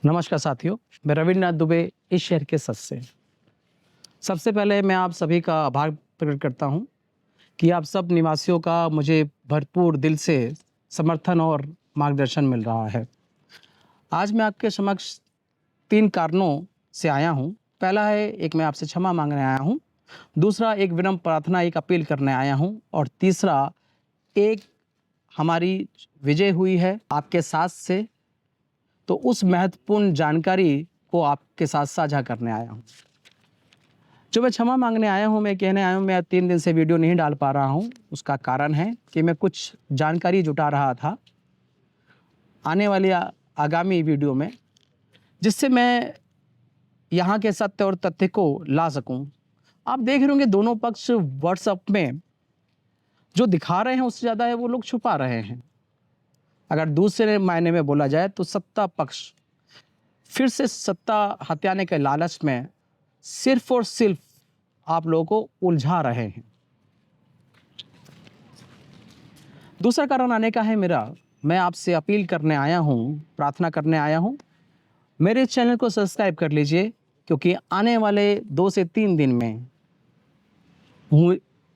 नमस्कार साथियों, मैं रविन्द्रनाथ दुबे इस शहर के सच से। सबसे पहले मैं आप सभी का आभार प्रकट करता हूं कि आप सब निवासियों का मुझे भरपूर दिल से समर्थन और मार्गदर्शन मिल रहा है। आज मैं आपके समक्ष 3 कारणों से आया हूं। पहला है, एक मैं आपसे क्षमा मांगने आया हूं। दूसरा, एक विनम्र प्रार्थना, एक अपील करने आया हूं। और तीसरा, एक हमारी विजय हुई है आपके साथ से, तो उस महत्वपूर्ण जानकारी को आपके साथ साझा करने आया हूँ। जो मैं क्षमा मांगने आया हूँ, मैं कहने आया हूँ, मैं 3 दिन से वीडियो नहीं डाल पा रहा हूँ। उसका कारण है कि मैं कुछ जानकारी जुटा रहा था आने वाली आगामी वीडियो में, जिससे मैं यहाँ के सत्य और तथ्य को ला सकूँ। आप देख रहे होंगे दोनों पक्ष व्हाट्सएप में जो दिखा रहे हैं उससे ज़्यादा है वो लोग छुपा रहे हैं। अगर दूसरे मायने में बोला जाए तो सत्ता पक्ष फिर से सत्ता हथियाने के लालच में सिर्फ और सिर्फ आप लोगों को उलझा रहे हैं। दूसरा कारण आने का है मेरा, मैं आपसे अपील करने आया हूं, प्रार्थना करने आया हूं, मेरे चैनल को सब्सक्राइब कर लीजिए, क्योंकि आने वाले 2 से 3 दिन में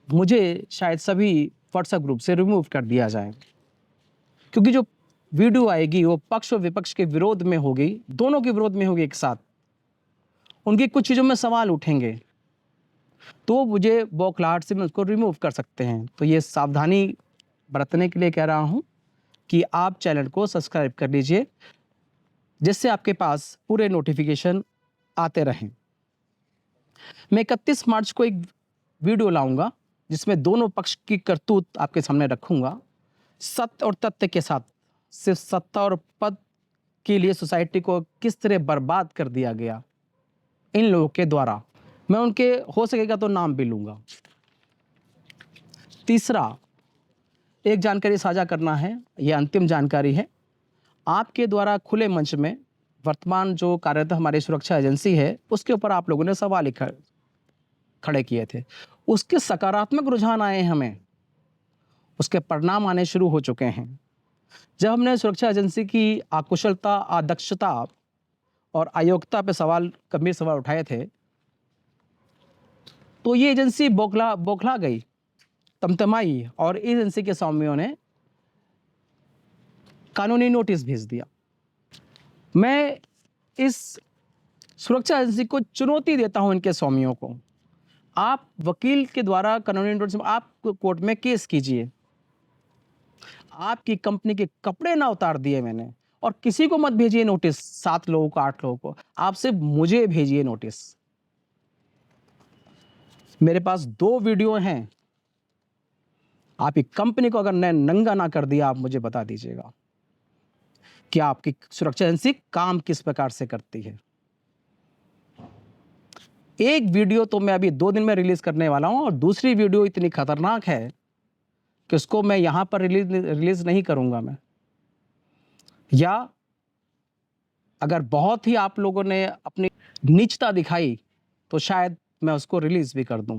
मुझे शायद सभी व्हाट्सएप ग्रुप से रिमूव कर दिया जाए, क्योंकि जो वीडियो आएगी वो पक्ष और विपक्ष के विरोध में होगी, दोनों के विरोध में होगी एक साथ। उनकी कुछ चीज़ों में सवाल उठेंगे तो मुझे बौखलाहट से मैं उसको रिमूव कर सकते हैं। तो ये सावधानी बरतने के लिए कह रहा हूँ कि आप चैनल को सब्सक्राइब कर लीजिए, जिससे आपके पास पूरे नोटिफिकेशन आते रहें। मैं 31 मार्च को एक वीडियो लाऊंगा जिसमें दोनों पक्ष की करतूत आपके सामने रखूंगा, सत्य और तथ्य के साथ। सिर्फ सत्ता और पद के लिए सोसाइटी को किस तरह बर्बाद कर दिया गया इन लोगों के द्वारा, मैं उनके हो सकेगा तो नाम भी लूंगा। तीसरा, एक जानकारी साझा करना है, यह अंतिम जानकारी है। आपके द्वारा खुले मंच में वर्तमान जो कार्यरत हमारी सुरक्षा एजेंसी है उसके ऊपर आप लोगों ने सवाल खड़े किए थे, उसके सकारात्मक रुझान आए, हमें उसके परिणाम आने शुरू हो चुके हैं। जब हमने सुरक्षा एजेंसी की अकुशलता, अदक्षता और अयोग्यता पे गंभीर सवाल उठाए थे, तो ये एजेंसी बौखला गई, तमतमाई, और एजेंसी के स्वामियों ने कानूनी नोटिस भेज दिया। मैं इस सुरक्षा एजेंसी को चुनौती देता हूं, इनके स्वामियों को। आप वकील के द्वारा कानूनी नोटिस, आप कोर्ट में केस कीजिए। आपकी कंपनी के कपड़े ना उतार दिए मैंने, और किसी को मत भेजिए नोटिस, 7 लोगों को, 8 लोगों को, आप सिर्फ मुझे भेजिए नोटिस। मेरे पास 2 वीडियो हैं। आपकी कंपनी को अगर नंगा ना कर दिया, आप मुझे बता दीजिएगा कि आपकी सुरक्षा एजेंसी काम किस प्रकार से करती है। एक वीडियो तो मैं अभी 2 दिन में रिलीज करने वाला हूं, और दूसरी वीडियो इतनी खतरनाक है कि उसको मैं यहां पर रिलीज नहीं करूंगा मैं, या अगर बहुत ही आप लोगों ने अपनी नीचता दिखाई तो शायद मैं उसको रिलीज भी कर दूं।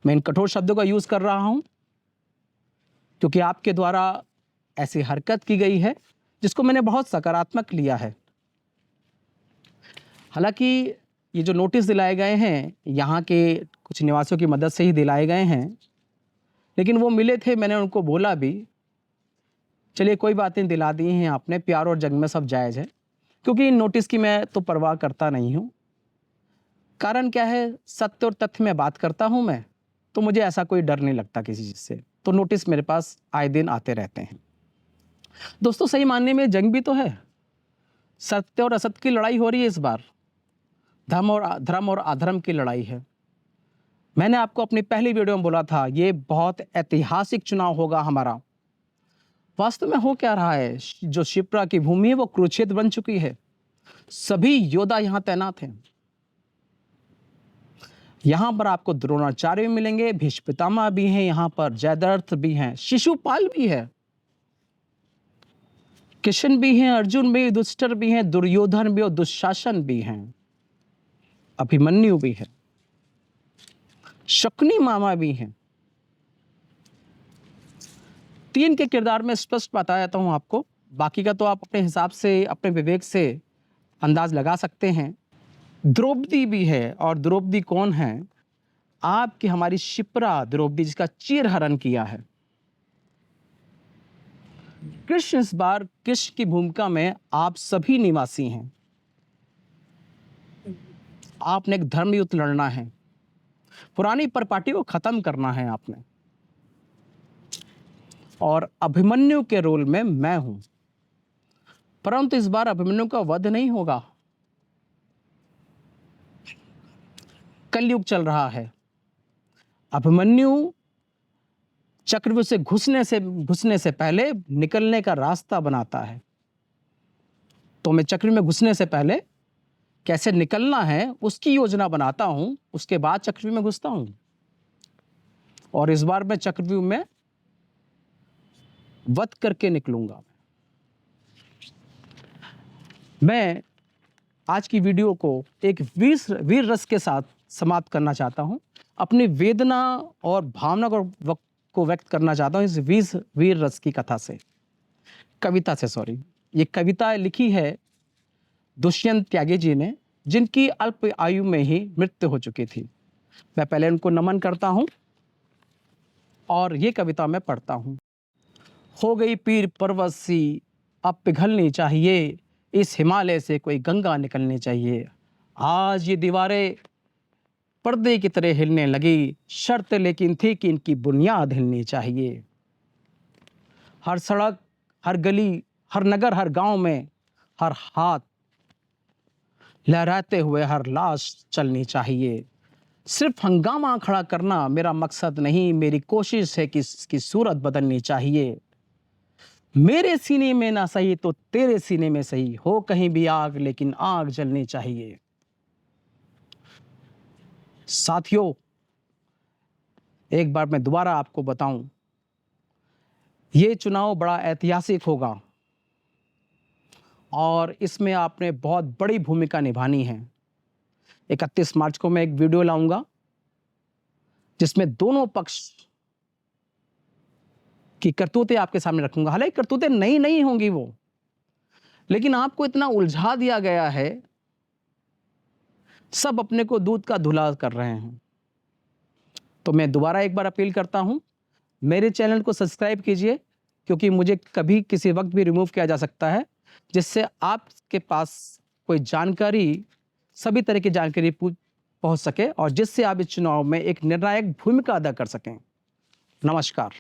मैं इन कठोर शब्दों का यूज कर रहा हूं क्योंकि आपके द्वारा ऐसी हरकत की गई है जिसको मैंने बहुत सकारात्मक लिया है। हालांकि ये जो नोटिस दिलाए गए हैं यहाँ के कुछ निवासियों की मदद से ही दिलाए गए हैं, लेकिन वो मिले थे, मैंने उनको बोला भी, चलिए कोई बात नहीं, दिला दी हैं आपने, प्यार और जंग में सब जायज़ है। क्योंकि इन नोटिस की मैं तो परवाह करता नहीं हूँ। कारण क्या है, सत्य और तथ्य में बात करता हूँ मैं, तो मुझे ऐसा कोई डर नहीं लगता किसी चीज़ से। तो नोटिस मेरे पास आए दिन आते रहते हैं। दोस्तों, सही मानने में जंग भी तो है, सत्य और असत्य की लड़ाई हो रही है इस बार, धर्म और अधर्म की लड़ाई है। मैंने आपको अपनी पहली वीडियो में बोला था, ये बहुत ऐतिहासिक चुनाव होगा हमारा। वास्तव में हो क्या रहा है, जो शिप्रा की भूमि है वो कुरुक्षेत्र बन चुकी है। सभी योद्धा यहां तैनात हैं। यहां पर आपको द्रोणाचार्य भी मिलेंगे, भीष्म पितामह भी हैं, यहां पर जयद्रथ भी हैं, शिशुपाल भी है, कृष्ण भी हैं, अर्जुन भी, युधिष्ठिर भी हैं, दुर्योधन भी और दुशासन भी हैं, अभिमन्यु भी है, शकुनी मामा भी हैं। 3 के किरदार में स्पष्ट बता देता हूं आपको, बाकी का तो आप अपने हिसाब से, अपने विवेक से अंदाज लगा सकते हैं। द्रौपदी भी है, और द्रौपदी कौन है? आपकी हमारी शिप्रा द्रौपदी, जिसका चीरहरण किया है। कृष्ण इस बार कृष्ण की भूमिका में आप सभी निवासी हैं। आपने एक धर्म युद्ध लड़ना है, पुरानी परिपाटी को खत्म करना है आपने, और अभिमन्यु के रोल में मैं हूं। परंतु इस बार अभिमन्यु का वध नहीं होगा। कलयुग चल रहा है। अभिमन्यु चक्रव्यूह से घुसने से पहले निकलने का रास्ता बनाता है। तो मैं चक्रव्यूह में घुसने से पहले कैसे निकलना है उसकी योजना बनाता हूं, उसके बाद चक्रव्यूह में घुसता हूं। और इस बार मैं चक्रव्यूह में वध करके निकलूंगा। मैं आज की वीडियो को एक वीर रस के साथ समाप्त करना चाहता हूं। अपनी वेदना और भावना को व्यक्त करना चाहता हूं इस वीर रस की कथा से, कविता से, सॉरी। ये कविता लिखी है दुष्यंत त्यागी जी ने, जिनकी अल्प आयु में ही मृत्यु हो चुकी थी। मैं पहले उनको नमन करता हूं और ये कविता मैं पढ़ता हूं। हो गई पीर पर्वत सी, अब पिघलनी चाहिए, इस हिमालय से कोई गंगा निकलनी चाहिए। आज ये दीवारें पर्दे की तरह हिलने लगी, शर्त लेकिन थी कि इनकी बुनियाद हिलनी चाहिए। हर सड़क, हर गली, हर नगर, हर गांव में, हर हाथ लहराते हुए हर लाश चलनी चाहिए। सिर्फ हंगामा खड़ा करना मेरा मकसद नहीं, मेरी कोशिश है कि इसकी सूरत बदलनी चाहिए। मेरे सीने में ना सही तो तेरे सीने में सही, हो कहीं भी आग लेकिन आग जलनी चाहिए। साथियों, एक बार मैं दोबारा आपको बताऊं, ये चुनाव बड़ा ऐतिहासिक होगा और इसमें आपने बहुत बड़ी भूमिका निभानी है। 31 मार्च को मैं एक वीडियो लाऊंगा जिसमें दोनों पक्ष की करतूतें आपके सामने रखूंगा। हालांकि करतूतें नई नहीं होंगी वो, लेकिन आपको इतना उलझा दिया गया है, सब अपने को दूध का धुला कर रहे हैं। तो मैं दोबारा एक बार अपील करता हूं, मेरे चैनल को सब्सक्राइब कीजिए, क्योंकि मुझे कभी किसी वक्त भी रिमूव किया जा सकता है, जिससे आपके पास कोई जानकारी, सभी तरह की जानकारी पहुंच सके और जिससे आप इस चुनाव में एक निर्णायक भूमिका अदा कर सकें। नमस्कार।